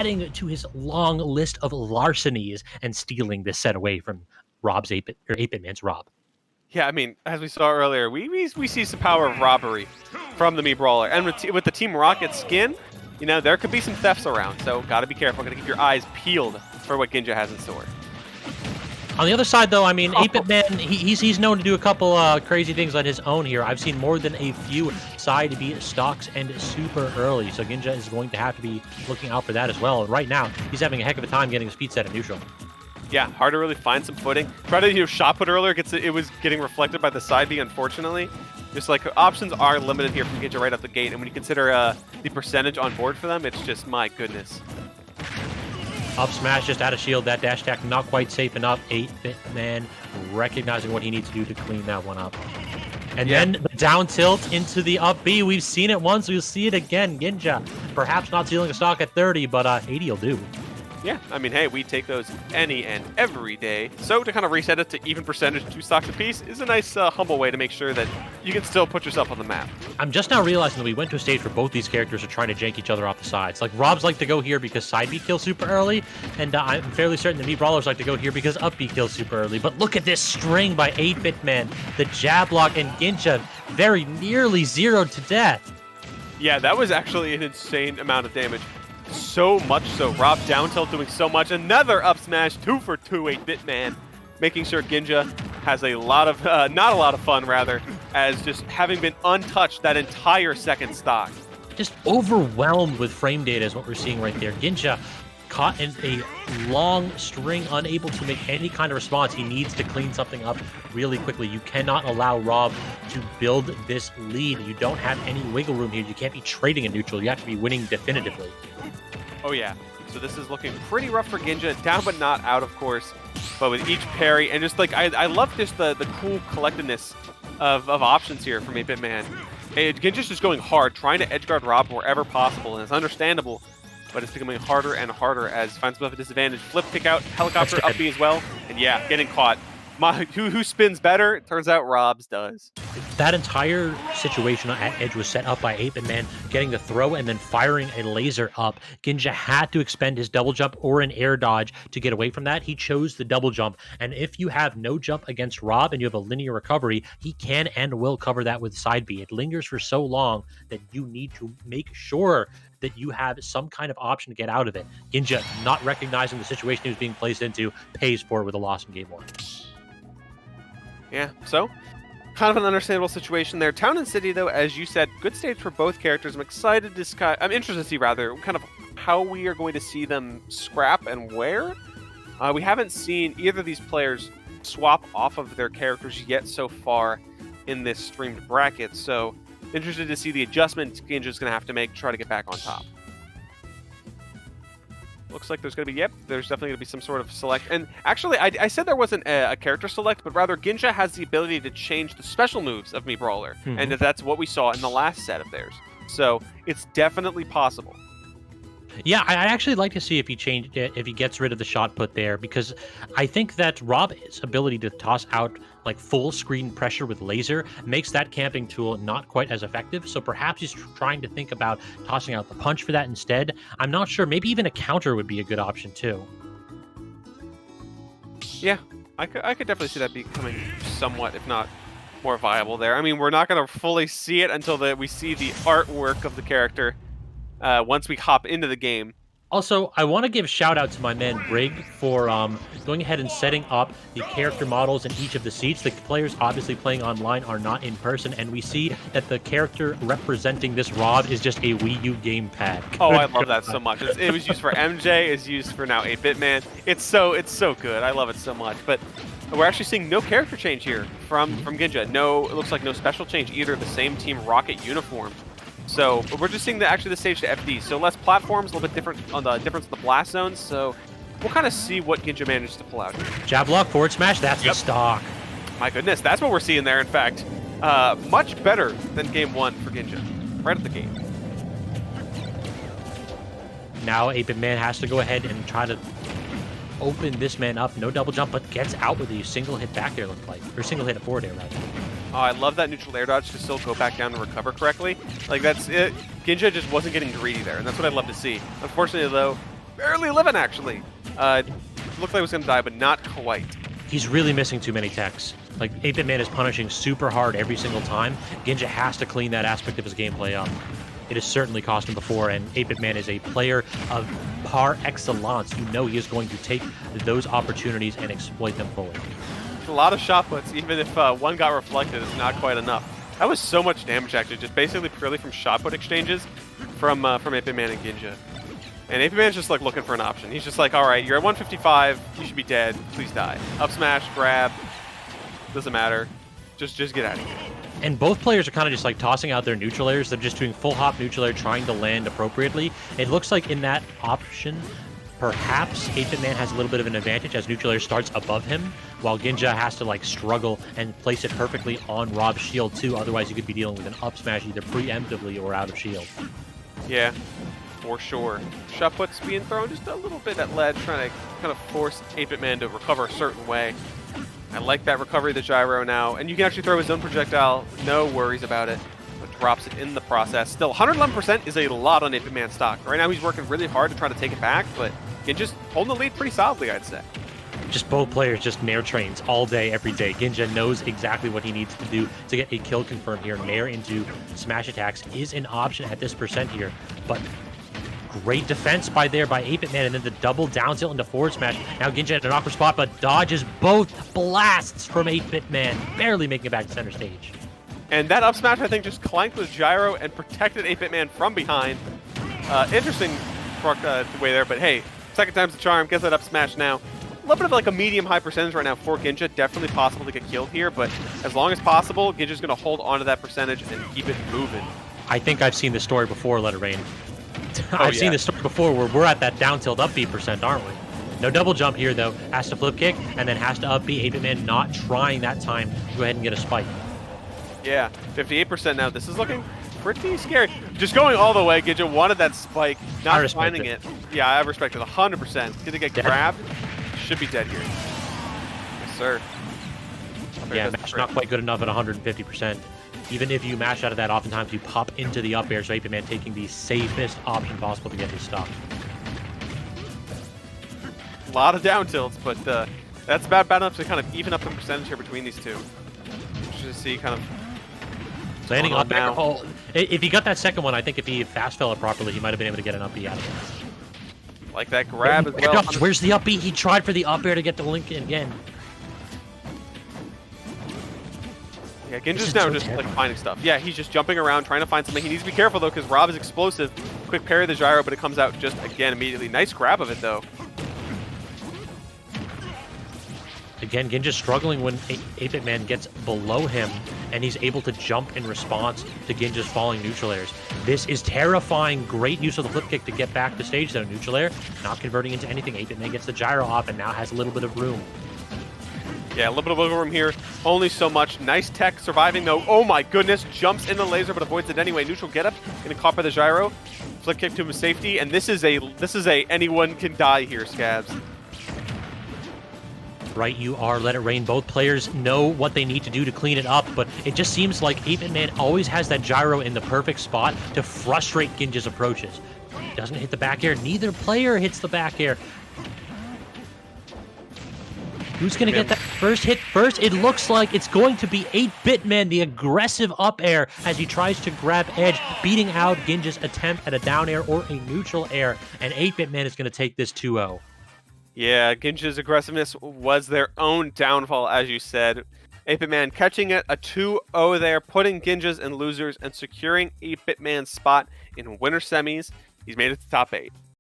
adding to his long list of larcenies and stealing this set away from Rob's 8-bit or 8BitMan's Rob. Yeah, I mean, as we saw earlier, we see some power of robbery from the Brawler. And with the Team Rocket skin, you know, there could be some thefts around. So got to be careful. Got to keep your eyes peeled for what Ginnga has in store. On the other side, though, I mean, 8BitMan, he's known to do a couple crazy things on his own here. I've seen more than a few side B stocks and super early, so Ginnga is going to have to be looking out for that as well. And right now, he's having a heck of a time getting his feet set at neutral. Yeah, hard to really find some footing. Tried to shot put earlier, it was getting reflected by the side B, unfortunately. Just like options are limited here from Ginnga right off the gate, and when you consider the percentage on board for them, it's just, my goodness. Up smash just out of shield. That dash attack not quite safe enough. 8BitMan recognizing what he needs to do to clean that one up. And then the down tilt into the up B. We've seen it once. We'll see it again. Ginnga perhaps not stealing a stock at 30, but 80 will do. Yeah, I mean, hey, we take those any and every day. So to kind of reset it to even percentage, 2 stocks apiece, is a nice, humble way to make sure that you can still put yourself on the map. I'm just now realizing that we went to a stage where both these characters are trying to jank each other off the sides. Like, Rob's like to go here because side B kills super early, and I'm fairly certain that Brawlers like to go here because up B kills super early. But look at this string by 8BitMan. The jab block and Ginnga very nearly zeroed to death. Yeah, that was actually an insane amount of damage. So much so. Rob down tilt doing so much. Another up smash, 2 for 2, 8BitMan. Making sure Ginnga has a lot of, not a lot of fun rather, as just having been untouched that entire second stock. Just overwhelmed with frame data is what we're seeing right there. Ginnga caught in a long string, unable to make any kind of response. He needs to clean something up really quickly. You cannot allow Rob to build this lead. You don't have any wiggle room here. You can't be trading a neutral. You have to be winning definitively. Oh yeah, so this is looking pretty rough for Ginnga. Down but not out, of course. But with each parry, and just like, I love just the cool collectedness of options here from 8BitMan. Ginnga's just going hard, trying to edgeguard Rob wherever possible, and it's understandable. But it's becoming harder and harder as finds himself a disadvantage. Flip, kick out, helicopter up B as well. And yeah, getting caught. Who spins better? It turns out Rob's does. That entire situation at edge was set up by 8BitMan, getting the throw and then firing a laser up. Ginnga had to expend his double jump or an air dodge to get away from that. He chose the double jump. And if you have no jump against Rob and you have a linear recovery, he can and will cover that with side B. It lingers for so long that you need to make sure that you have some kind of option to get out of it. Ginnga, not recognizing the situation he was being placed into, pays for it with a loss in game 1. Yeah, so kind of an understandable situation there. Town and City, though, as you said, good stage for both characters. I'm interested to see, rather, kind of how we are going to see them scrap and where. We haven't seen either of these players swap off of their characters yet so far in this streamed bracket, so interested to see the adjustment Ginnga's going to have to make to try to get back on top. Looks like there's going to be, there's definitely going to be some sort of select. And actually, I said there wasn't a character select, but rather Ginnga has the ability to change the special moves of Brawler. And that's what we saw in the last set of theirs. So it's definitely possible. Yeah, I actually like to see if he gets rid of the shot put there, because I think that Rob's ability to toss out like full screen pressure with laser makes that camping tool not quite as effective. So perhaps he's trying to think about tossing out the punch for that instead. I'm not sure. Maybe even a counter would be a good option too. Yeah, I could definitely see that becoming somewhat, if not more viable there. I mean, we're not going to fully see it until we see the artwork of the character. Once we hop into the game. Also, I want to give shout out to my man Brig for going ahead and setting up the character models in each of the seats. The players obviously playing online are not in person, and we see that the character representing this Rob is just a Wii U gamepad. Oh, I love that so much. It was used for MJ, it's used for now 8BitMan. It's so good. I love it so much. But we're actually seeing no character change here from Ginnga. No, it looks like no special change either. The same Team Rocket uniform. So we're just seeing the stage to FD. So less platforms, a little bit different on the difference in the blast zones. So we'll kind of see what Ginnga manages to pull out here. Jab block, forward smash, that's the stock. My goodness, that's what we're seeing there, in fact. Much better than game 1 for Ginnga, right at the game. Now 8BitMan has to go ahead and try to open this man up. No double jump, but gets out with a single hit back air, looked like. Or single hit forward air, rather. Oh, I love that neutral air dodge to still go back down and recover correctly. Like, that's it. Ginnga just wasn't getting greedy there, and that's what I'd love to see. Unfortunately, though, barely living, actually. Looked like it was going to die, but not quite. He's really missing too many techs. Like, 8BitMan is punishing super hard every single time. Ginnga has to clean that aspect of his gameplay up. It has certainly cost him before, and 8BitMan is a player of par excellence. You know he is going to take those opportunities and exploit them fully. A lot of shot puts, even if one got reflected, is not quite enough. That was so much damage, actually, just basically purely from shot put exchanges from 8BitMan and Ginnga. And 8BitMan's just like looking for an option. He's just like, all right, you're at 155, you should be dead, please die. Up smash, grab, doesn't matter. Just get out of here. And both players are kind of just like tossing out their neutral airs. They're just doing full hop neutral air, trying to land appropriately. It looks like in that option, perhaps 8BitMan has a little bit of an advantage as neutral air starts above him, while Ginnga has to like struggle and place it perfectly on Rob's shield too. Otherwise, you could be dealing with an up smash either preemptively or out of shield. Yeah, for sure. Shot puts being thrown just a little bit at ledge, trying to kind of force 8BitMan to recover a certain way. I like that recovery of the gyro now, and you can actually throw his own projectile, no worries about it, but drops it in the process. Still, 111% is a lot on 8BitMan stock. Right now he's working really hard to try to take it back, but Ginnga's just holding the lead pretty solidly, I'd say. Just both players just Nair trains all day, every day. Ginnga knows exactly what he needs to do to get a kill confirmed here. Nair into smash attacks is an option at this percent here, but great defense by 8BitMan, and then the double down tilt into forward smash. Now Ginnga at an awkward spot, but dodges both blasts from 8BitMan, barely making it back to center stage. And that up smash, I think, just clanked with gyro and protected 8BitMan from behind. Interesting way there, but hey, second time's the charm, gets that up smash now. A little bit of like a medium-high percentage right now for Ginnga. Definitely possible to get killed here, but as long as possible, Ginja's going to hold on to that percentage and keep it moving. I think I've seen this story before, Let It Rain. I've seen this story before where we're at that down tilt up B percent, aren't we? No double jump here, though. Has to flip kick, and then has to up B. 8BitMan not trying that time to go ahead and get a spike. Yeah, 58% now. This is looking pretty scary. Just going all the way. Ginnga wanted that spike, not finding it. Yeah, I respect it 100%. Gonna get grabbed. Should be dead here. Yes, sir. Yeah, mash not quite good enough at 150%. Even if you mash out of that, oftentimes you pop into the up air, so 8BitMan taking the safest option possible to get his stock. A lot of down tilts, but that's bad enough to kind of even up the percentage here between these two. Just see kind of landing up air. Oh, if he got that second one, I think if he fast fell it properly, he might have been able to get an up B out of it. Like that grab as well. Where's the up B? He tried for the up air to get the link in again. Yeah, Ginja's now just like finding stuff. Yeah, he's just jumping around, trying to find something. He needs to be careful though, because Rob is explosive. Quick parry the gyro, but it comes out just again immediately. Nice grab of it though. Again, Ginja's struggling when 8BitMan gets below him, and he's able to jump in response to Ginja's falling neutral airs. This is terrifying. Great use of the flip kick to get back to stage though. Neutral air not converting into anything. 8BitMan gets the gyro off and now has a little bit of room. Yeah, a little bit of wiggle room here. Only so much. Nice tech surviving though. Oh my goodness. Jumps in the laser but avoids it anyway. Neutral get up. Gonna caught by the gyro. Flip kick to his safety. And this is a anyone can die here, Scabs. Right, you are. Let it rain. Both players know what they need to do to clean it up, but it just seems like 8BitMan always has that gyro in the perfect spot to frustrate Ginja's approaches. Doesn't hit the back air. Neither player hits the back air. Who's going to get that first hit first? It looks like it's going to be 8BitMan, the aggressive up air, as he tries to grab edge, beating out Ginja's attempt at a down air or a neutral air, and 8BitMan is going to take this 2-0. Yeah, Ginja's aggressiveness was their own downfall, as you said. 8BitMan catching it, a 2-0 there, putting Ginja's in losers and securing 8BitMan's spot in winner semis. He's made it to top 8.